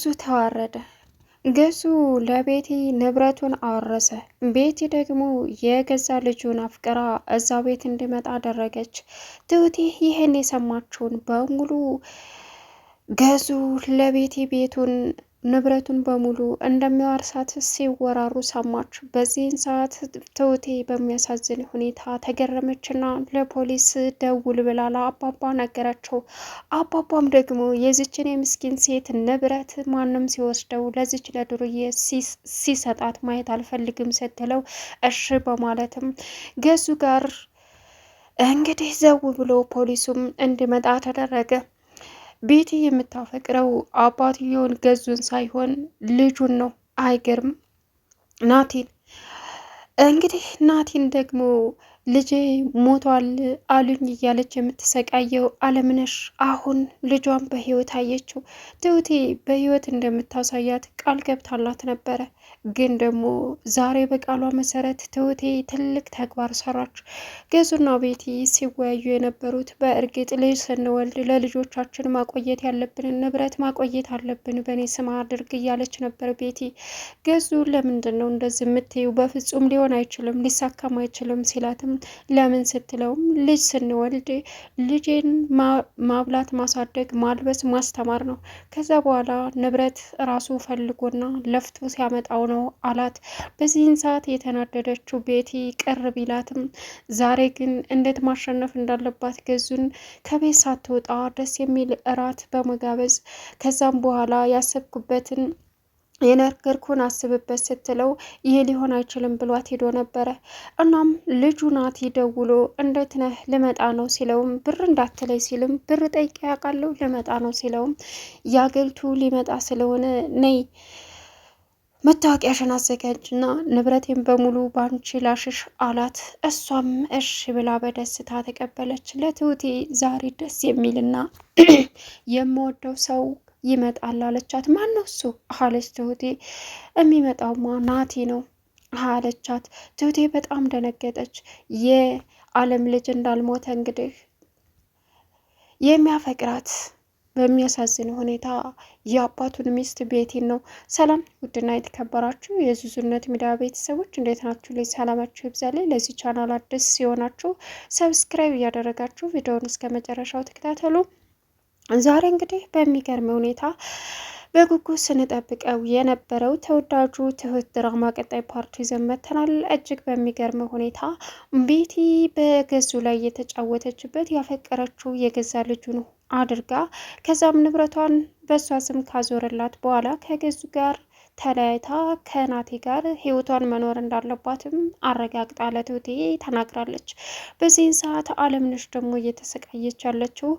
ገዙ ተዋረደ። ገዙ ለቤቲ ንብረቱን አወረሰ። ቤቲ ደግሞ የገዛ ልጁን አፍቅራ እዛ ቤት እንዲመጣ አደረገች። ትሁቴ ይህን የሰማችውን በሙሉ ገዙ ለቤቲ ቤቱን ንብረቱን በሙሉ እንደሚዋርሳት ሲወራሩ ሰማች። በዚህን ሰዓት ትሁቴ በሚያሳዝን ሁኔታ ተገረመችና ለፖሊስ ደውል ብላ ለአባባ ነገረችው። አባባም ደግሞ የዚችን የምስኪን ሴት ንብረት ማንም ሲወስደው ለዚች ለዱርዬ ሲሰጣት ማየት አልፈልግም ስትለው እሺ በማለትም ገዙ ጋር እንግዲህ ዘው ብሎ ፖሊሱም እንዲመጣ ተደረገ። ቤቲ የምታፈቅረው አባትየውን ገዙን ሳይሆን ልጁን ነው። አይገርም? ናቲን እንግዲህ ናቲን ደግሞ ልጄ ሞቷል አሉኝ እያለች የምትሰቃየው አለምነሽ አሁን ልጇን በህይወት አየችው። ትሁቴ በህይወት እንደምታሳያት ቃል ገብታላት ነበረ። ግን ደግሞ ዛሬ በቃሏ መሰረት ትሁቴ ትልቅ ተግባር ሰራች። ገዙና ቤቲ ሲወያዩ የነበሩት በእርግጥ ልጅ ስንወልድ ለልጆቻችን ማቆየት ያለብንን ንብረት ማቆየት አለብን፣ በእኔ ስም አድርግ እያለች ነበር ቤቲ። ገዙ ለምንድን ነው እንደዚህ የምትይው? በፍጹም ሊሆን አይችልም፣ ሊሳካም አይችልም ሲላትም ለምን ስትለውም ልጅ ስንወልድ ልጄን ማብላት፣ ማሳደግ፣ ማልበስ፣ ማስተማር ነው። ከዛ በኋላ ንብረት ራሱ ፈልጎና ለፍቶ ሲያመጣው ነው አላት። በዚህን ሰዓት የተናደደችው ቤቲ ቅር ቢላትም ዛሬ ግን እንዴት ማሸነፍ እንዳለባት ገዙን ከቤት ሳትወጣ ደስ የሚል እራት በመጋበዝ ከዛም በኋላ ያሰብኩበትን የነገርኩህን አስብበት ስትለው ይሄ ሊሆን አይችልም ብሏት ሄዶ ነበረ። እናም ልጁ ናቲ ደውሎ እንዴት ነህ ልመጣ ነው ሲለውም ብር እንዳትለይ ሲልም ብር ጠይቄ ያውቃለሁ ልመጣ ነው ሲለውም ያገልቱ ሊመጣ ስለሆነ ነይ መታወቂያሽን አዘጋጅና ንብረቴን በሙሉ ባንቺ ላሽሽ አላት። እሷም እሺ ብላ በደስታ ተቀበለች። ለትሁቴ ዛሬ ደስ የሚልና የምወደው ሰው ይመጣል አለቻት። ማን ነው እሱ አለች ትሁቴ። የሚመጣውማ ናቲ ነው አለቻት። ትሁቴ በጣም ደነገጠች። የአለም ልጅ እንዳልሞተ እንግዲህ የሚያፈቅራት በሚያሳዝን ሁኔታ የአባቱን ሚስት ቤቲን ነው። ሰላም ውድና የተከበራችሁ የዙዙነት ሚዲያ ቤተሰቦች እንዴት ናችሁ? ላይ ሰላማችሁ ይብዛልኝ። ለዚህ ቻናል አዲስ ሲሆናችሁ ሰብስክራይብ እያደረጋችሁ ቪዲዮውን እስከ መጨረሻው ተከታተሉ። ዛሬ እንግዲህ በሚገርም ሁኔታ በጉጉት ስንጠብቀው የነበረው ተወዳጁ ትሁት ድራማ ቀጣይ ፓርት ይዘን መጥተናል። እጅግ በሚገርም ሁኔታ ቤቲ በገዙ ላይ የተጫወተችበት ያፈቀረችው የገዛ ልጁ ነው አድርጋ ከዛም ንብረቷን በእሷ ስም ካዞረላት በኋላ ከገዙ ጋር ተለያይታ ከናቴ ጋር ህይወቷን መኖር እንዳለባትም አረጋግጣ ለትሁቴ ተናግራለች። በዚህን ሰዓት አለምነሽ ደግሞ እየተሰቃየች ያለችው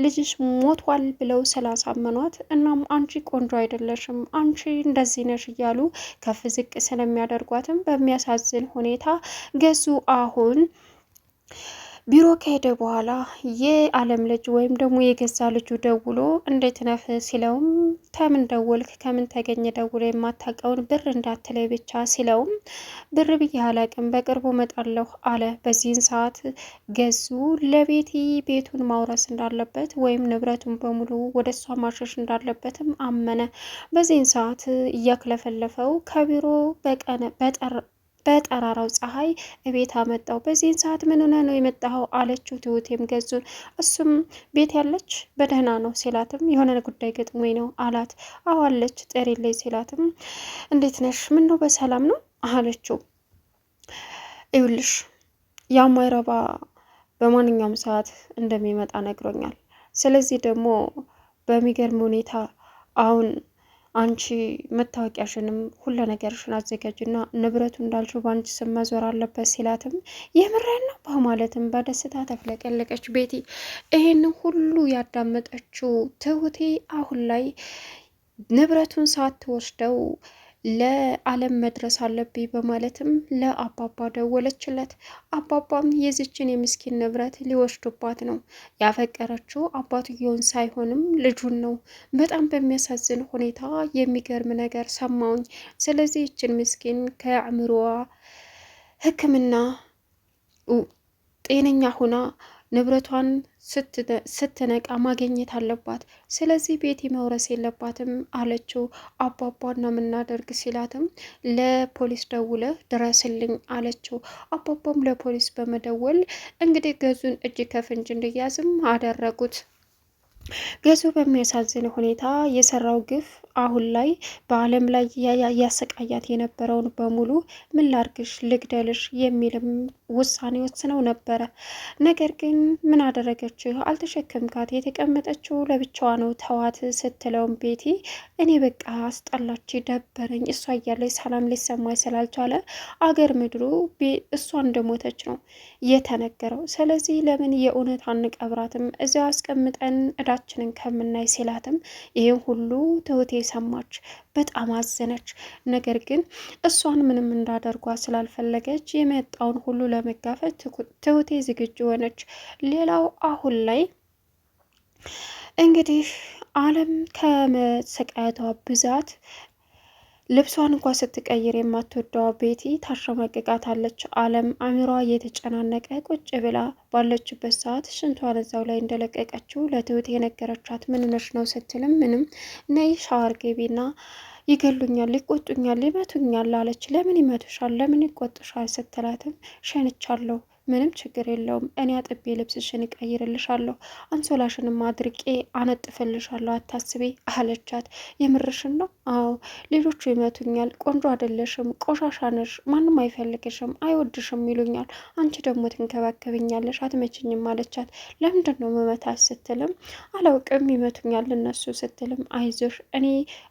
ልጅሽ ሞቷል ብለው ስላሳመኗት፣ እናም አንቺ ቆንጆ አይደለሽም፣ አንቺ እንደዚህ ነሽ እያሉ ከፍ ዝቅ ስለሚያደርጓትም በሚያሳዝን ሁኔታ ገዙ አሁን ቢሮ ከሄደ በኋላ የአለም ልጅ ወይም ደግሞ የገዛ ልጁ ደውሎ እንዴት ነህ ሲለውም ከምን ደወልክ ከምን ተገኘ ደውሎ የማታውቀውን ብር እንዳትለይ ብቻ ሲለውም ብር ብዬ አላቅም በቅርቡ መጣለሁ አለ። በዚህን ሰዓት ገዙ ለቤቲ ቤቱን ማውረስ እንዳለበት ወይም ንብረቱን በሙሉ ወደ እሷ ማሸሽ እንዳለበትም አመነ። በዚህን ሰዓት እያክለፈለፈው ከቢሮ በጠራራው ፀሐይ ቤት አመጣው። በዚህን ሰዓት ምን ሆነ ነው የመጣኸው አለችው ትሁቴም ገዙን። እሱም ቤት ያለች በደህና ነው ሲላትም የሆነ ጉዳይ ገጥሞኝ ነው አላት። አዋለች ጥሪልኝ ሲላትም እንዴት ነሽ ምን ነው በሰላም ነው አለችው። ይኸውልሽ ያማይረባ በማንኛውም ሰዓት እንደሚመጣ ነግሮኛል። ስለዚህ ደግሞ በሚገርም ሁኔታ አሁን አንቺ መታወቂያሽንም ሁሉ ነገርሽን አዘጋጅና ንብረቱ እንዳልሽው ባንቺ ስም መዞር አለበት ሲላትም የምሬን ነው በማለትም በደስታ ተፍለቀለቀች። ቤቲ ይሄን ሁሉ ያዳመጠችው ትሁቴ አሁን ላይ ንብረቱን ሳትወስደው ለአለም መድረስ አለብኝ በማለትም ለአባባ ደወለችለት። አባባም የዚችን የምስኪን ንብረት ሊወስዱባት ነው። ያፈቀረችው አባትየውን ሳይሆንም ልጁን ነው። በጣም በሚያሳዝን ሁኔታ የሚገርም ነገር ሰማውኝ። ስለዚህ ይችን ምስኪን ከአእምሮዋ ሕክምና ጤነኛ ሁና ንብረቷን ስትነቃ ማግኘት አለባት። ስለዚህ ቤቲ መውረስ የለባትም አለችው። አባባና ምናደርግ ሲላትም ለፖሊስ ደውለ ድረስልኝ አለችው። አባባም ለፖሊስ በመደወል እንግዲህ ገዙን እጅ ከፍንጅ እንዲያዝም አደረጉት። ገዙ በሚያሳዝን ሁኔታ የሰራው ግፍ አሁን ላይ በዓለም ላይ ያሰቃያት የነበረውን በሙሉ ምን ላርግሽ ልግደልሽ የሚልም ውሳኔ ወስነው ነበረ። ነገር ግን ምን አደረገችው? አልተሸከምካት፣ የተቀመጠችው ለብቻዋ ነው ተዋት ስትለውም ቤቲ እኔ በቃ አስጠላች፣ ደበረኝ፣ እሷ እያለች ሰላም ሊሰማኝ ስላልቻለ አገር ምድሩ እሷ እንደሞተች ነው የተነገረው። ስለዚህ ለምን የእውነት አንቀብራትም እዚያው አስቀምጠን እዳችንን ከምናይ ሲላትም ይህን ሁሉ ትሁቴ ሰማች። በጣም አዘነች። ነገር ግን እሷን ምንም እንዳደርጓ ስላልፈለገች የመጣውን ሁሉ ለመጋፈጥ ትሁቴ ዝግጁ ሆነች። ሌላው አሁን ላይ እንግዲህ አለም ከመሰቃየቷ ብዛት ልብሷን እንኳ ስትቀይር የማትወደዋ ቤቲ ታሸማቅቃታለች። አለም አሚሯ እየተጨናነቀ ቁጭ ብላ ባለችበት ሰዓት ሽንቷን እዛው ላይ እንደለቀቀችው ለትሁት የነገረቻት ምን ነሽ ነው ስትልም ምንም ነይ ሻወር ገቢና ይገሉኛል፣ ይቆጡኛል፣ ይመቱኛል አለች። ለምን ይመቱሻል? ለምን ይቆጡሻል? ስትላትም ሸንቻለሁ፣ ምንም ችግር የለውም እኔ አጥቤ ልብስሽን እቀይርልሻለሁ፣ አንሶላሽንም አድርቄ አነጥፍልሻለሁ፣ አታስቤ አለቻት። የምርሽን ነው? አዎ ሌሎቹ ይመቱኛል፣ ቆንጆ አይደለሽም፣ ቆሻሻ ነሽ፣ ማንም አይፈልግሽም፣ አይወድሽም ይሉኛል፣ አንቺ ደግሞ ትንከባከብኛለሽ፣ አትመችኝም አለቻት። ለምንድን ነው መመታት ስትልም አላውቅም ይመቱኛል እነሱ ስትልም አይዞሽ እኔ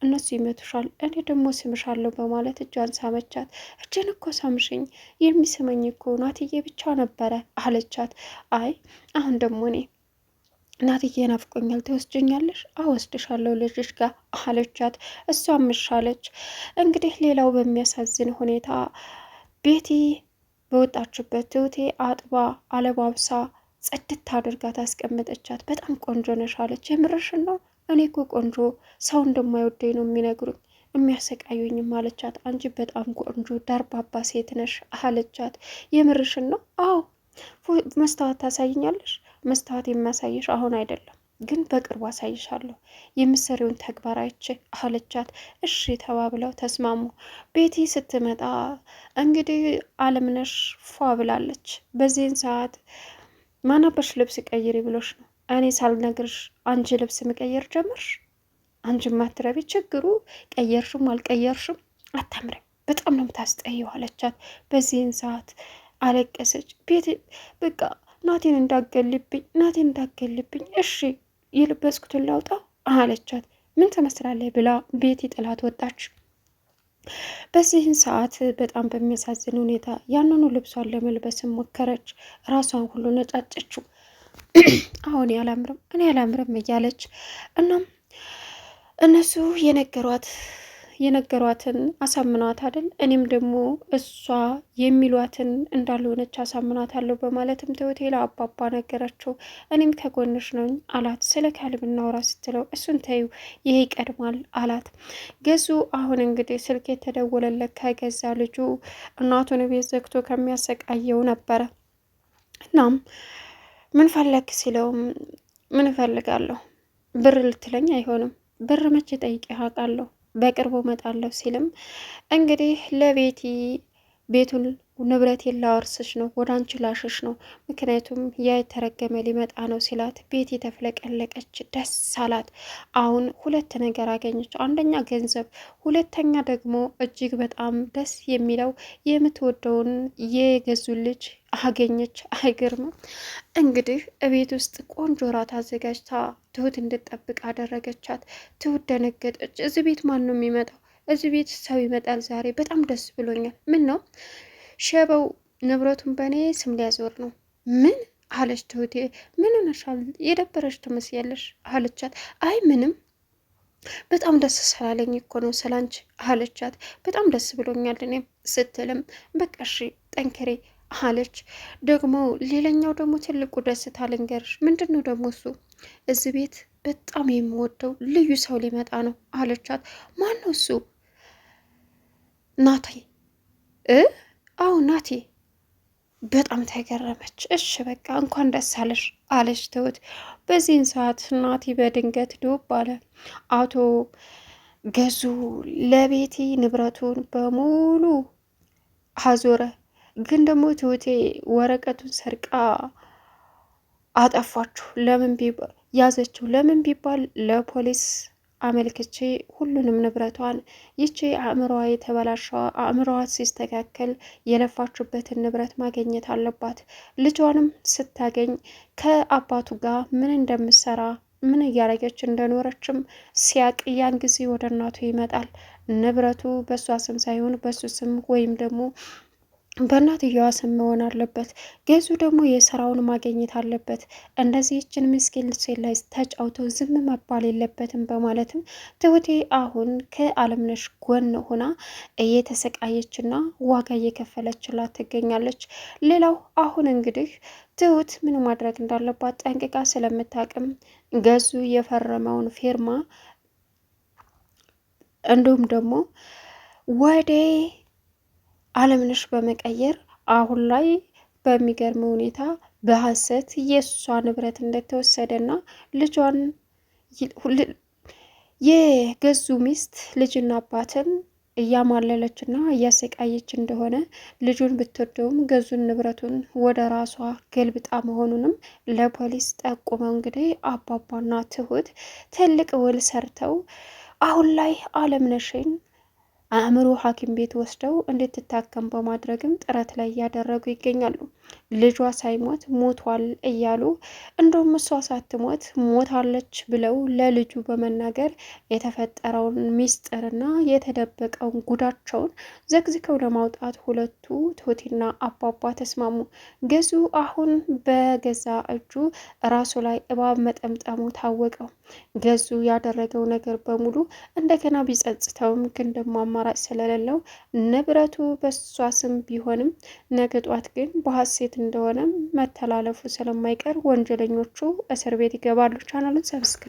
እነሱ ይመቱሻል፣ እኔ ደግሞ ስምሻለሁ በማለት እጇን ሳመቻት። እጅን እኮ ሳምሽኝ የሚስመኝ እኮ ናትዬ ብቻ ነበረ አለቻት። አይ አሁን ደግሞ እኔ እናትዬ ናፍቆኛል፣ ትወስጅኛለሽ? አወስድሻለሁ ልጅሽ ጋር አለቻት። እሷም ምሻለች። እንግዲህ ሌላው በሚያሳዝን ሁኔታ ቤቲ በወጣችበት ትሁቴ አጥባ አለባብሳ ጽድት አድርጋ ታስቀመጠቻት። በጣም ቆንጆ ነሽ አለች። የምርሽን ነው? እኔ እኮ ቆንጆ ሰው እንደማይወደኝ ነው የሚነግሩኝ የሚያሰቃዩኝም አለቻት። አንቺ በጣም ቆንጆ ደርባባ ሴት ነሽ አለቻት። የምርሽን ነው? አዎ መስታወት ታሳይኛለሽ? መስታወት የሚያሳይሽ አሁን አይደለም ግን በቅርቡ አሳይሻለሁ የምትሰሪውን ተግባር አይቼ አለቻት። እሺ ተባብለው ተስማሙ። ቤቲ ስትመጣ እንግዲህ አለምነሽ ፏ ብላለች። በዚህን ሰዓት ማናበሽ ልብስ ቀይሪ ብሎሽ ነው? እኔ ሳልነግርሽ አንቺ ልብስ መቀየር ጀመርሽ? አንቺ ማትረቢ፣ ችግሩ ቀየርሽም አልቀየርሽም አታምረም፣ በጣም ነው የምታስጠይው አለቻት። በዚህን ሰዓት አለቀሰች። ቤት በቃ ናቴን እንዳገልብኝ፣ ናቴን እንዳገልብኝ፣ እሺ የለበስኩትን ላውጣ አለቻት። ምን ትመስላለች ብላ ቤቲ ጥላት ወጣች። በዚህን ሰዓት በጣም በሚያሳዝን ሁኔታ ያንኑ ልብሷን ለመልበስ ሞከረች። ራሷን ሁሉ ነጫጨችው። አሁን ያላምርም እኔ ያላምርም እያለች እናም እነሱ የነገሯትን አሳምኗት አይደል? እኔም ደግሞ እሷ የሚሏትን እንዳልሆነች አሳምኗት አለሁ በማለትም ትሁቴ ለአባባ ነገረችው። እኔም ከጎንሽ ነኝ አላት። ስለ ካሌብ እናውራ ስትለው እሱን ተይው ይሄ ይቀድማል አላት። ገዙ አሁን እንግዲህ ስልክ የተደወለለት ከገዛ ልጁ እናቱን ቤት ዘግቶ ከሚያሰቃየው ነበረ። እናም ምን ፈለግ ሲለውም ምን እፈልጋለሁ ብር ልትለኝ አይሆንም፣ ብር መቼ ጠይቄ አውቃለሁ፣ በቅርቡ እመጣለሁ ሲልም እንግዲህ ለቤቲ ቤቱን ንብረቴን ላወርስሽ ነው፣ ወደ አንቺ ላሽሽ ነው፣ ምክንያቱም ያ የተረገመ ሊመጣ ነው ሲላት ቤቲ ተፍለቀለቀች፣ ደስ አላት። አሁን ሁለት ነገር አገኘች። አንደኛ ገንዘብ፣ ሁለተኛ ደግሞ እጅግ በጣም ደስ የሚለው የምትወደውን የገዙ ልጅ አገኘች። አይገርምም? እንግዲህ እቤት ውስጥ ቆንጆ ራት አዘጋጅታ ትሁት እንድትጠብቅ አደረገቻት። ትሁት ደነገጠች። እዚህ ቤት ማን ነው የሚመጣው? እዚህ ቤት ሰው ይመጣል ዛሬ፣ በጣም ደስ ብሎኛል። ምን ነው? ሸበው ንብረቱን በእኔ ስም ሊያዞር ነው። ምን አለች ትሁቴ። ምን ሆነሻል? የደበረች ትመስያለሽ አለቻት። አይ ምንም በጣም ደስ ስላለኝ እኮ ነው ስላንቺ አለቻት። በጣም ደስ ብሎኛል እኔም ስትልም በቃ እሺ ጠንክሬ አለች። ደግሞ ሌላኛው ደግሞ ትልቁ ደስታ ልንገርሽ። ምንድን ነው ደግሞ እሱ? እዚህ ቤት በጣም የምወደው ልዩ ሰው ሊመጣ ነው አለቻት። ማን ነው እሱ? ናቲ። አዎ ናቲ። በጣም ተገረመች። እሺ በቃ እንኳን ደስ አለሽ አለች ትሁት። በዚህን ሰዓት ናቲ በድንገት ዱብ አለ። አቶ ገዙ ለቤቲ ንብረቱን በሙሉ አዞረ። ግን ደግሞ ትሁቴ ወረቀቱን ሰርቃ አጠፋችሁ ለምን ቢባል ያዘችው ለምን ቢባል ለፖሊስ አመልክቼ ሁሉንም ንብረቷን ይቺ አእምሮዋ የተበላሸው አእምሮዋ ሲስተካከል የለፋችበትን ንብረት ማግኘት አለባት። ልጇንም ስታገኝ ከአባቱ ጋር ምን እንደምሰራ ምን እያደረገች እንደኖረችም ሲያቅ ያን ጊዜ ወደ እናቱ ይመጣል። ንብረቱ በእሷ ስም ሳይሆን በሱ ስም ወይም ደግሞ በእናትየዋ ስም መሆን አለበት። ገዙ ደግሞ የስራውን ማግኘት አለበት። እንደዚህ ይችን ምስኪን ሴት ላይ ተጫውተው ዝም መባል የለበትም በማለትም ትሁቴ አሁን ከአለምነሽ ጎን ሆና እየተሰቃየችና ዋጋ እየከፈለችላት ትገኛለች። ሌላው አሁን እንግዲህ ትሁት ምን ማድረግ እንዳለባት ጠንቅቃ ስለምታቅም ገዙ የፈረመውን ፊርማ እንዲሁም ደግሞ ወደ አለምነሽ በመቀየር አሁን ላይ በሚገርም ሁኔታ በሐሰት የእሷ ንብረት እንደተወሰደና ልጇን የገዙ ሚስት ልጅና አባትን እያማለለችና እያሰቃየች እንደሆነ ልጁን ብትወደውም ገዙን ንብረቱን ወደ ራሷ ገልብጣ መሆኑንም ለፖሊስ ጠቁመው እንግዲህ አባባና ትሁት ትልቅ ውል ሰርተው አሁን ላይ አለምነሽን አእምሮ ሐኪም ቤት ወስደው እንድትታከም በማድረግም ጥረት ላይ እያደረጉ ይገኛሉ። ልጇ ሳይሞት ሞቷል እያሉ እንደውም እሷ ሳትሞት ሞታለች ብለው ለልጁ በመናገር የተፈጠረውን ሚስጥርና የተደበቀውን ጉዳቸውን ዘግዝከው ለማውጣት ሁለቱ ትሁቴና አባባ ተስማሙ። ገዙ አሁን በገዛ እጁ ራሱ ላይ እባብ መጠምጠሙ ታወቀው። ገዙ ያደረገው ነገር በሙሉ እንደገና ቢጸጽተውም ግን ደግሞ አማራጭ ስለሌለው ንብረቱ በሷ ስም ቢሆንም ነገ ጧት ግን በሐሴት እንደሆነ መተላለፉ ስለማይቀር ወንጀለኞቹ እስር ቤት ይገባሉ። ቻናሉን ሰብስክራይብ